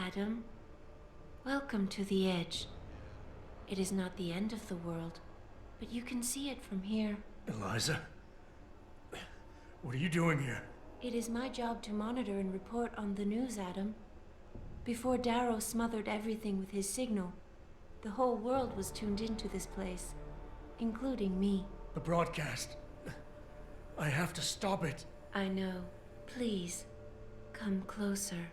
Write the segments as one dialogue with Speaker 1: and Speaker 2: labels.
Speaker 1: Adam. Welcome to the Edge. It is not the end of the world, but you can see it from here.
Speaker 2: Eliza? What are you doing here?
Speaker 1: It is my job to monitor and report on the news, Adam. Before Darrow smothered everything with his signal, the whole world was tuned into this place, including me.
Speaker 2: The broadcast. I have to stop it.
Speaker 1: I know. Please, come closer.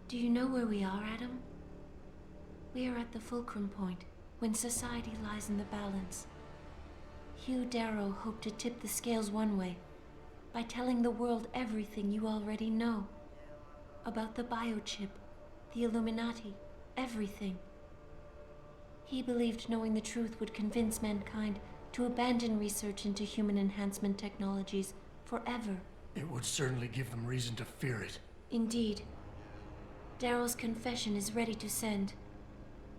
Speaker 1: Do you know where we are, Adam? We are at the fulcrum point, when society lies in the balance. Hugh Darrow hoped to tip the scales one way, by telling the world everything you already know. About the biochip, the Illuminati, everything. He believed knowing the truth would convince mankind to abandon research into human enhancement technologies forever.
Speaker 2: It would certainly give them reason to fear it.
Speaker 1: Indeed. Darrow's confession is ready to send.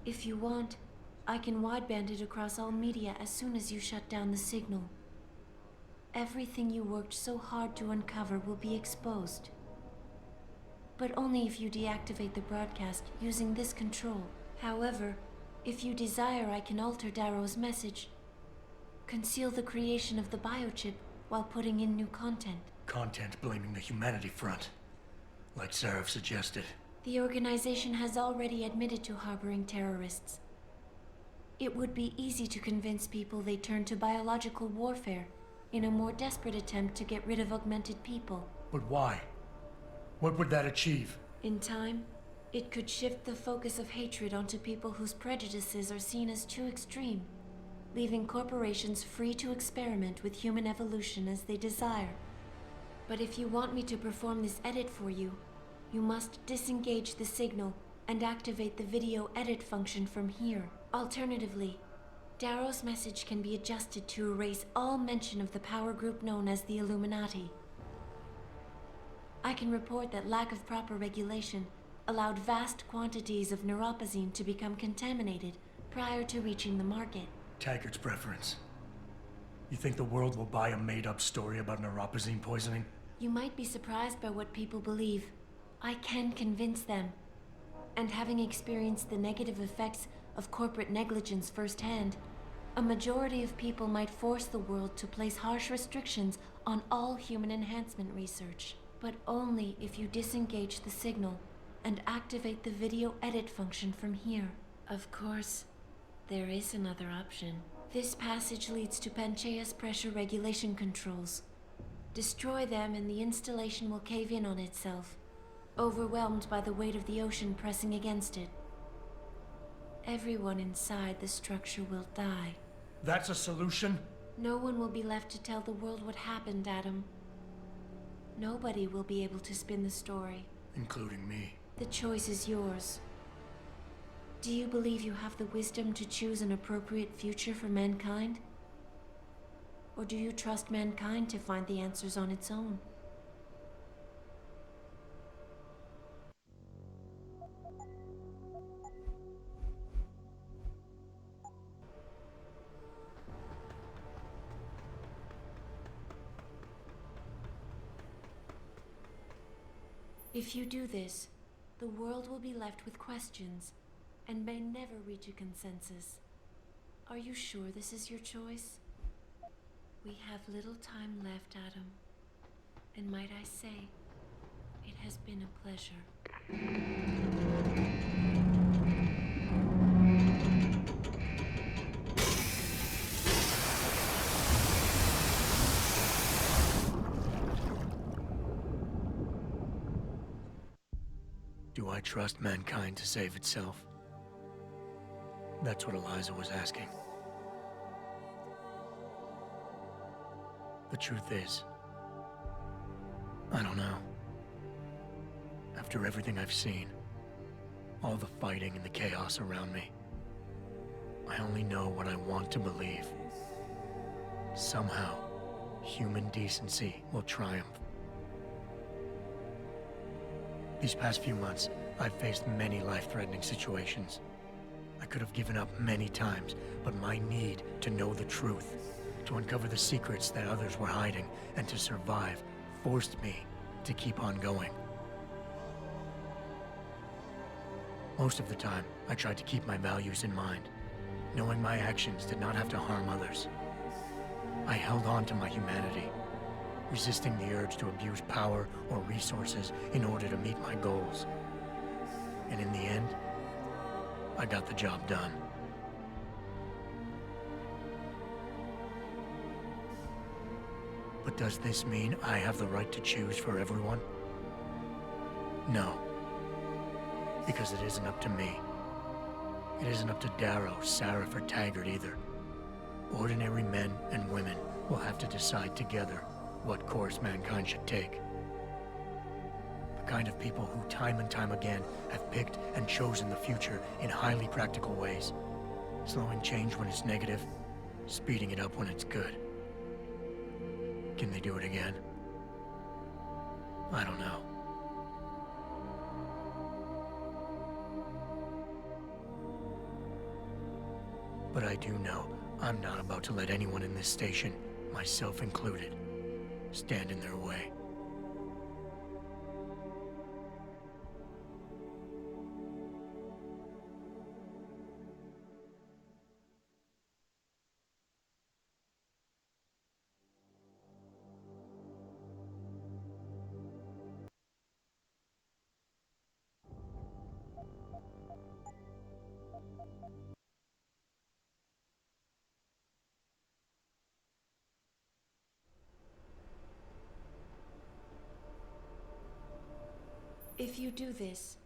Speaker 1: If you want, I can wideband it across all media as soon as you shut down the signal. Everything you worked so hard to uncover will be exposed. But only if you deactivate the broadcast using this control. However, if you desire, I can alter Darrow's message. Conceal the creation of the biochip while putting in new content.
Speaker 2: Content blaming the Humanity Front, like Sarah suggested.
Speaker 1: The organization has already admitted to harboring terrorists. It would be easy to convince people they turn to biological warfare in a more desperate attempt to get rid of augmented people.
Speaker 2: But why? What would that achieve?
Speaker 1: In time, it could shift the focus of hatred onto people whose prejudices are seen as too extreme, leaving corporations free to experiment with human evolution as they desire. But if you want me to perform this edit for you, you must disengage the signal and activate the video edit function from here. Alternatively, Darrow's message can be adjusted to erase all mention of the power group known as the Illuminati. I can report that lack of proper regulation allowed vast quantities of neuropozyne to become contaminated prior to reaching the market.
Speaker 2: Taggart's preference. You think the world will buy a made-up story about neuropozyne poisoning?
Speaker 1: You might be surprised by what people believe. I can convince them. And having experienced the negative effects of corporate negligence firsthand, a majority of people might force the world to place harsh restrictions on all human enhancement research. But only if you disengage the signal and activate the video edit function from here. Of course, there is another option. This passage leads to Panchaea's pressure regulation controls. Destroy them and the installation will cave in on itself, overwhelmed by the weight of the ocean pressing against it. Everyone inside the structure will die.
Speaker 2: That's a solution?
Speaker 1: No one will be left to tell the world what happened, Adam. Nobody will be able to spin the story.
Speaker 2: Including me.
Speaker 1: The choice is yours. Do you believe you have the wisdom to choose an appropriate future for mankind? Or do you trust mankind to find the answers on its own? If you do this, the world will be left with questions and may never reach a consensus. Are you sure this is your choice? We have little time left, Adam. And might I say, it has been a pleasure.
Speaker 2: Do I trust mankind to save itself? That's what Eliza was asking. The truth is, I don't know. After everything I've seen, all the fighting and the chaos around me, I only know what I want to believe. Somehow, human decency will triumph. These past few months, I've faced many life-threatening situations. I could have given up many times, but my need to know the truth, to uncover the secrets that others were hiding, and to survive, forced me to keep on going. Most of the time, I tried to keep my values in mind, knowing my actions did not have to harm others. I held on to my humanity, resisting the urge to abuse power or resources in order to meet my goals. And in the end, I got the job done. But does this mean I have the right to choose for everyone? No. Because it isn't up to me. It isn't up to Darrow, Sarif, or Taggart either. Ordinary men and women will have to decide together what course mankind should take. The kind of people who time and time again have picked and chosen the future in highly practical ways, slowing change when it's negative, speeding it up when it's good. Can they do it again? I don't know. But I do know I'm not about to let anyone in this station, myself included, stand in their way.
Speaker 1: If you do this,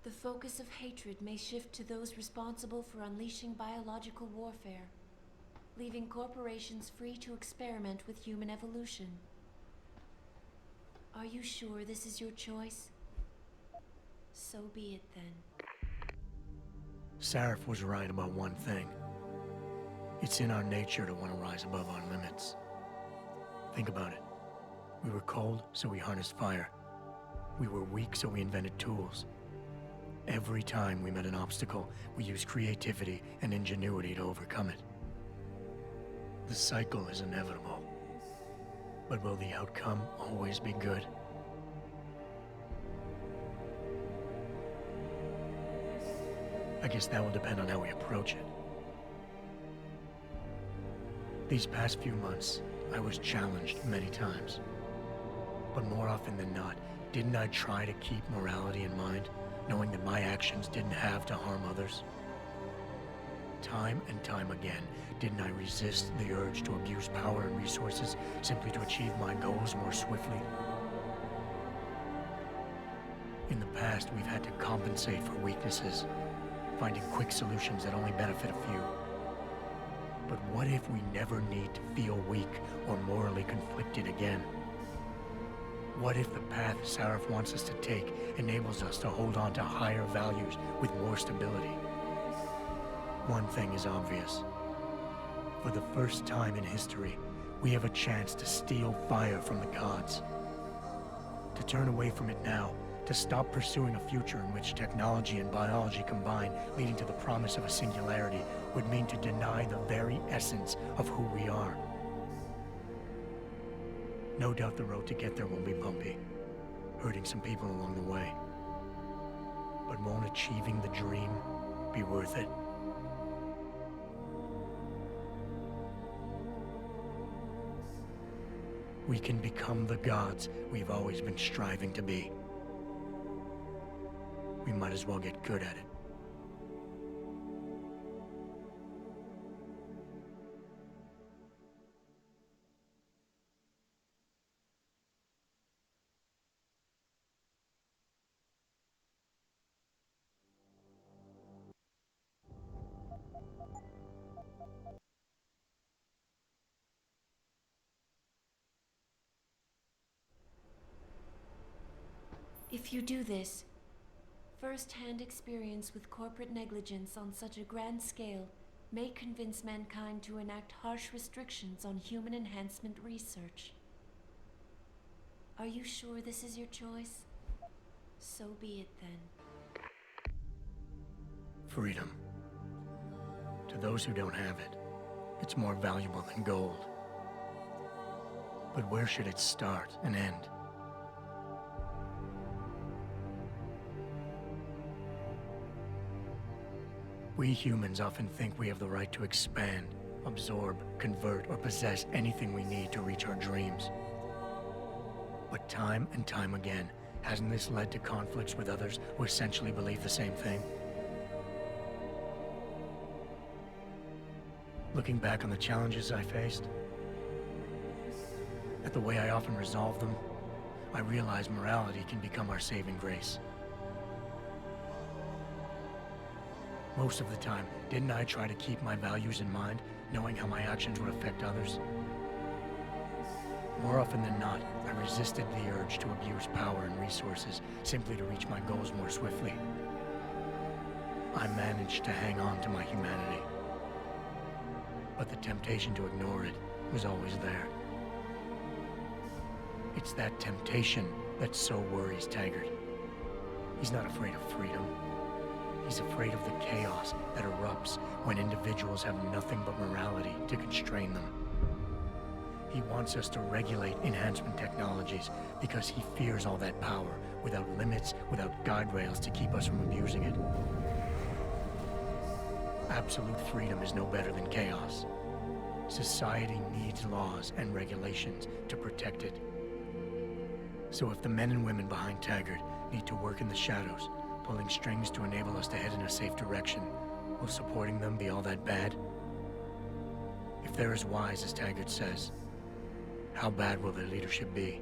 Speaker 1: the focus of hatred may shift to those responsible for unleashing biological warfare, leaving corporations free to experiment with human evolution. Are you sure this is your choice? So be it then.
Speaker 2: Sarif was right about one thing. It's in our nature to want to rise above our limits. Think about it. We were cold, so we harnessed fire. We were weak, so we invented tools. Every time we met an obstacle, we used creativity and ingenuity to overcome it. The cycle is inevitable. But will the outcome always be good? I guess that will depend on how we approach it. These past few months, I was challenged many times. But more often than not, didn't I try to keep morality in mind, knowing that my actions didn't have to harm others? Time and time again, didn't I resist the urge to abuse power and resources simply to achieve my goals more swiftly? In the past, we've had to compensate for weaknesses, finding quick solutions that only benefit a few. But what if we never need to feel weak or morally conflicted again? What if the path Sarif wants us to take enables us to hold on to higher values with more stability? One thing is obvious. For the first time in history, we have a chance to steal fire from the gods. To turn away from it now, to stop pursuing a future in which technology and biology combine, leading to the promise of a singularity, would mean to deny the very essence of who we are. No doubt the road to get there will be bumpy, hurting some people along the way. But won't achieving the dream be worth it? We can become the gods we've always been striving to be. We might as well get good at it.
Speaker 1: If you do this, first-hand experience with corporate negligence on such a grand scale may convince mankind to enact harsh restrictions on human enhancement research. Are you sure this is your choice? So be it then.
Speaker 2: Freedom. To those who don't have it, it's more valuable than gold. But where should it start and end? We humans often think we have the right to expand, absorb, convert, or possess anything we need to reach our dreams. But time and time again, hasn't this led to conflicts with others who essentially believe the same thing? Looking back on the challenges I faced, at the way I often resolve them, I realize morality can become our saving grace. Most of the time, didn't I try to keep my values in mind, knowing how my actions would affect others? More often than not, I resisted the urge to abuse power and resources simply to reach my goals more swiftly. I managed to hang on to my humanity, but the temptation to ignore it was always there. It's that temptation that so worries Taggart. He's not afraid of freedom. He's afraid of the chaos that erupts when individuals have nothing but morality to constrain them. He wants us to regulate enhancement technologies because he fears all that power without limits, without guide rails to keep us from abusing it. Absolute freedom is no better than chaos. Society needs laws and regulations to protect it. So if the men and women behind Taggart need to work in the shadows, pulling strings to enable us to head in a safe direction, will supporting them be all that bad? If they're as wise as Taggart says, how bad will their leadership be?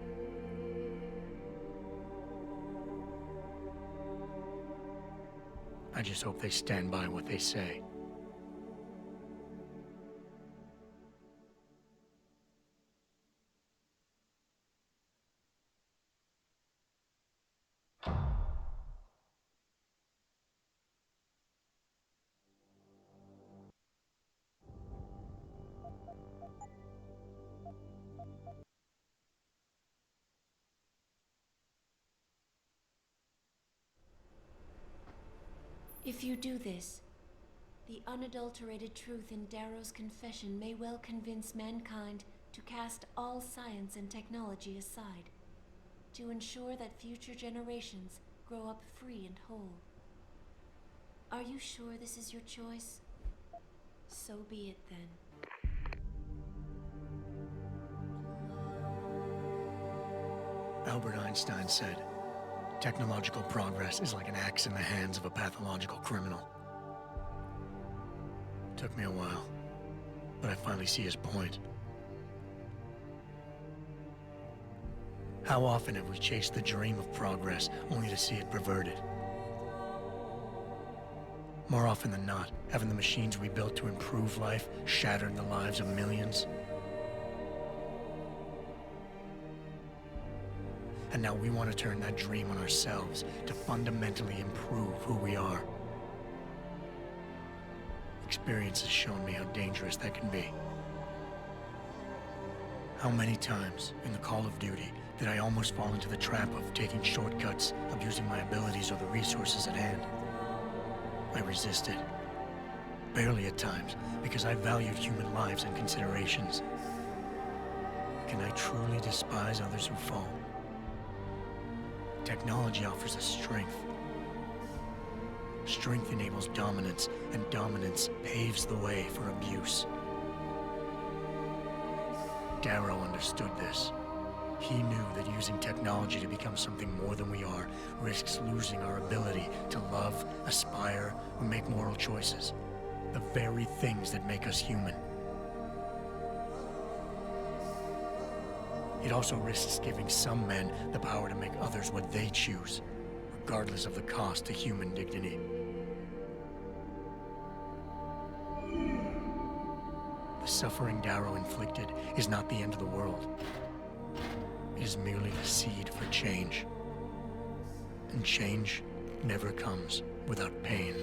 Speaker 2: I just hope they stand by what they say.
Speaker 1: If you do this, the unadulterated truth in Darrow's confession may well convince mankind to cast all science and technology aside, to ensure that future generations grow up free and whole. Are you sure this is your choice? So be it then.
Speaker 2: Albert Einstein said, technological progress is like an axe in the hands of a pathological criminal. Took me a while, but I finally see his point. How often have we chased the dream of progress only to see it perverted? More often than not, haven't the machines we built to improve life shattered the lives of millions? And now we want to turn that dream on ourselves to fundamentally improve who we are. Experience has shown me how dangerous that can be. How many times in the Call of Duty did I almost fall into the trap of taking shortcuts, abusing my abilities or the resources at hand? I resisted. Barely at times, because I valued human lives and considerations. Can I truly despise others who fall? Technology offers us strength. Strength enables dominance, and dominance paves the way for abuse. Darrow understood this. He knew that using technology to become something more than we are risks losing our ability to love, aspire, or make moral choices. The very things that make us human. It also risks giving some men the power to make others what they choose, regardless of the cost to human dignity. The suffering Darrow inflicted is not the end of the world. It is merely the seed for change. And change never comes without pain.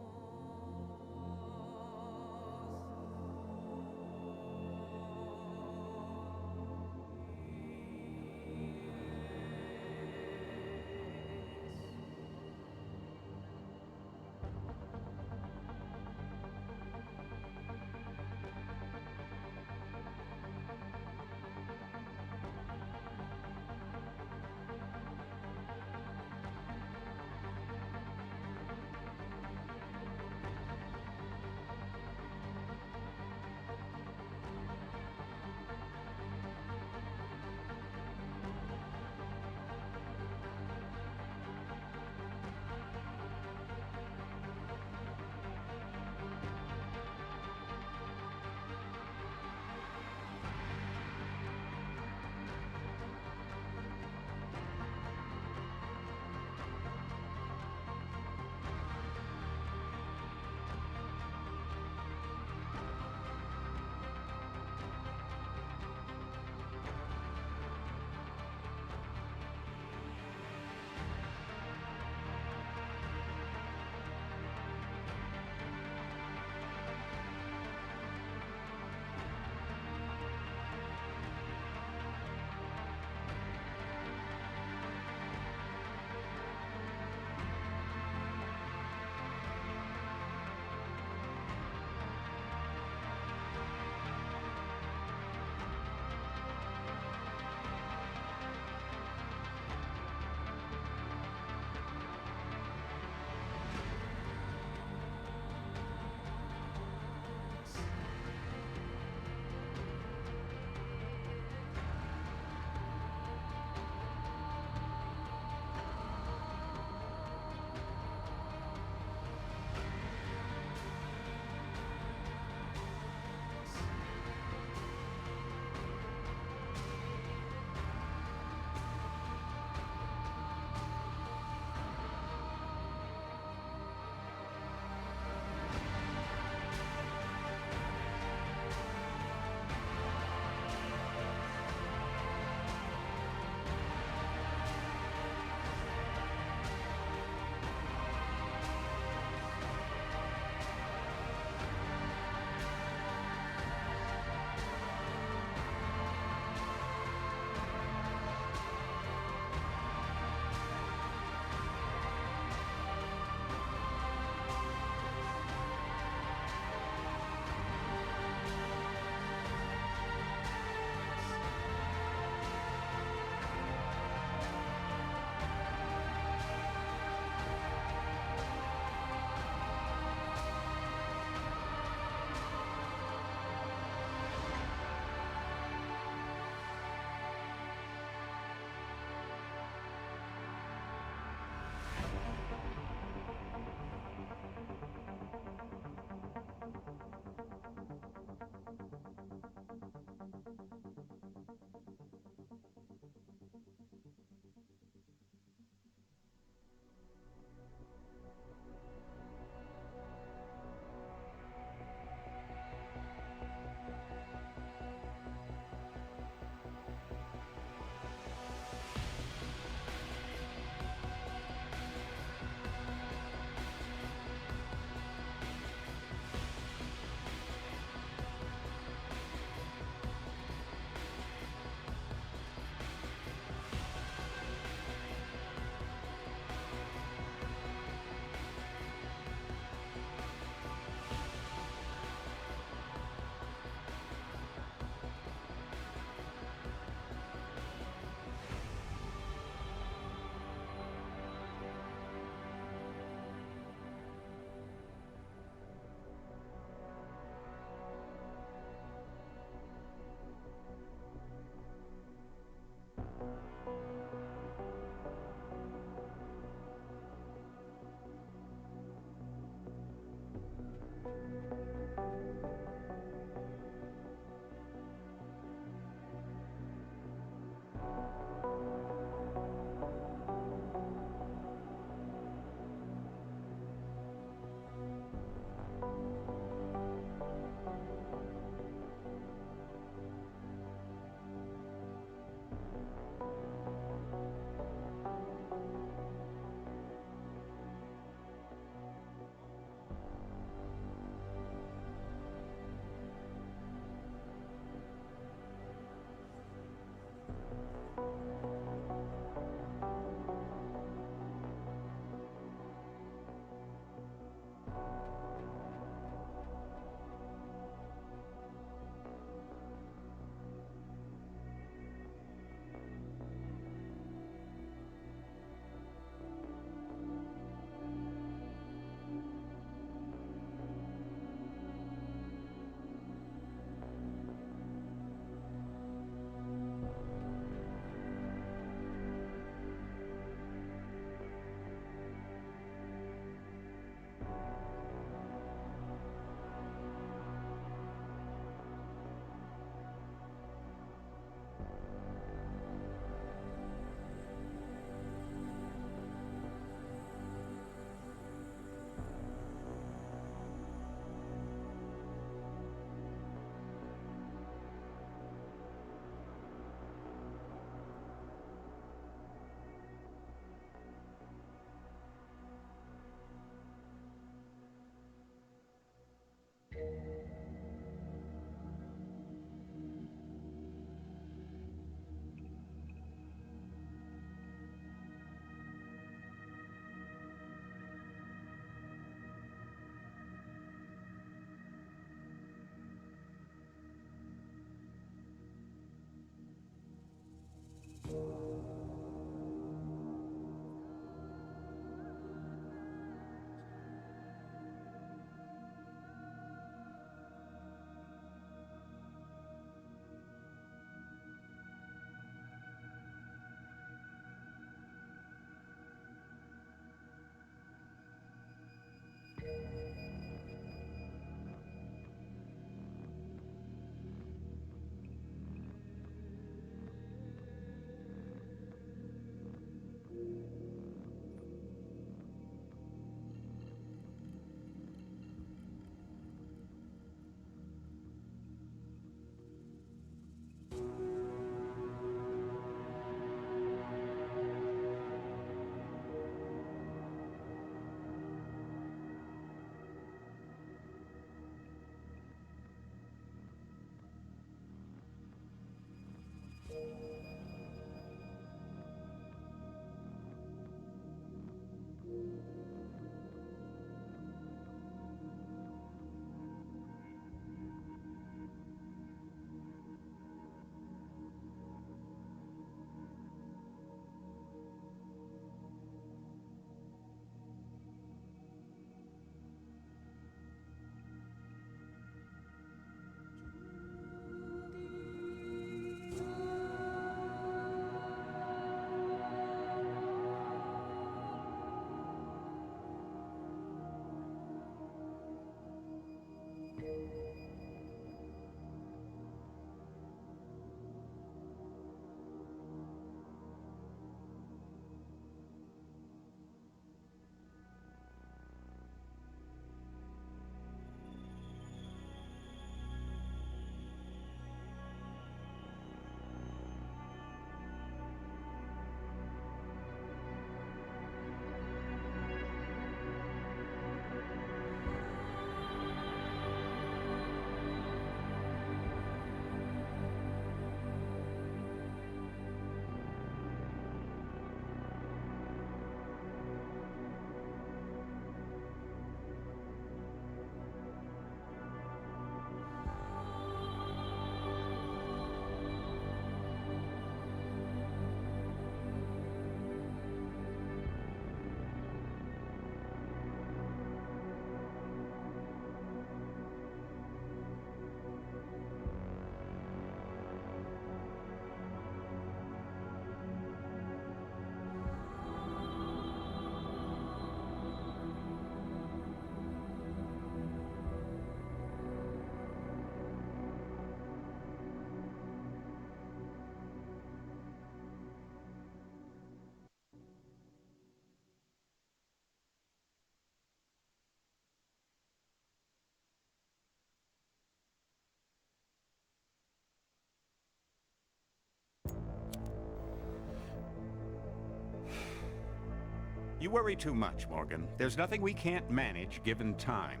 Speaker 3: You worry too much, Morgan. There's nothing we can't manage given time.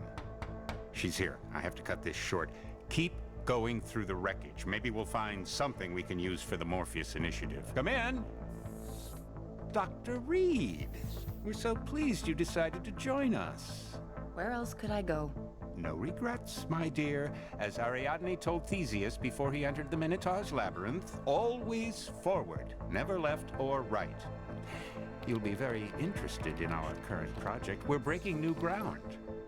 Speaker 3: She's here. I have to cut this short. Keep going through the wreckage. Maybe we'll find something we can use for the Morpheus initiative. Come in! Dr. Reed. We're so pleased you decided to join us.
Speaker 4: Where else could I go?
Speaker 3: No regrets, my dear. As Ariadne told Theseus before he entered the Minotaur's labyrinth, always forward, never left or right. You'll be very interested in our current project. We're breaking new ground.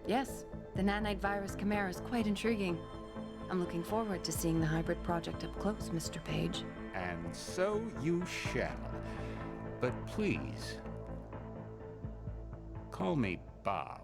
Speaker 4: Yes, the nanite virus chimera is quite intriguing. I'm looking forward to seeing the hybrid project up close, Mr. Page.
Speaker 3: And so you shall. But please, call me Bob.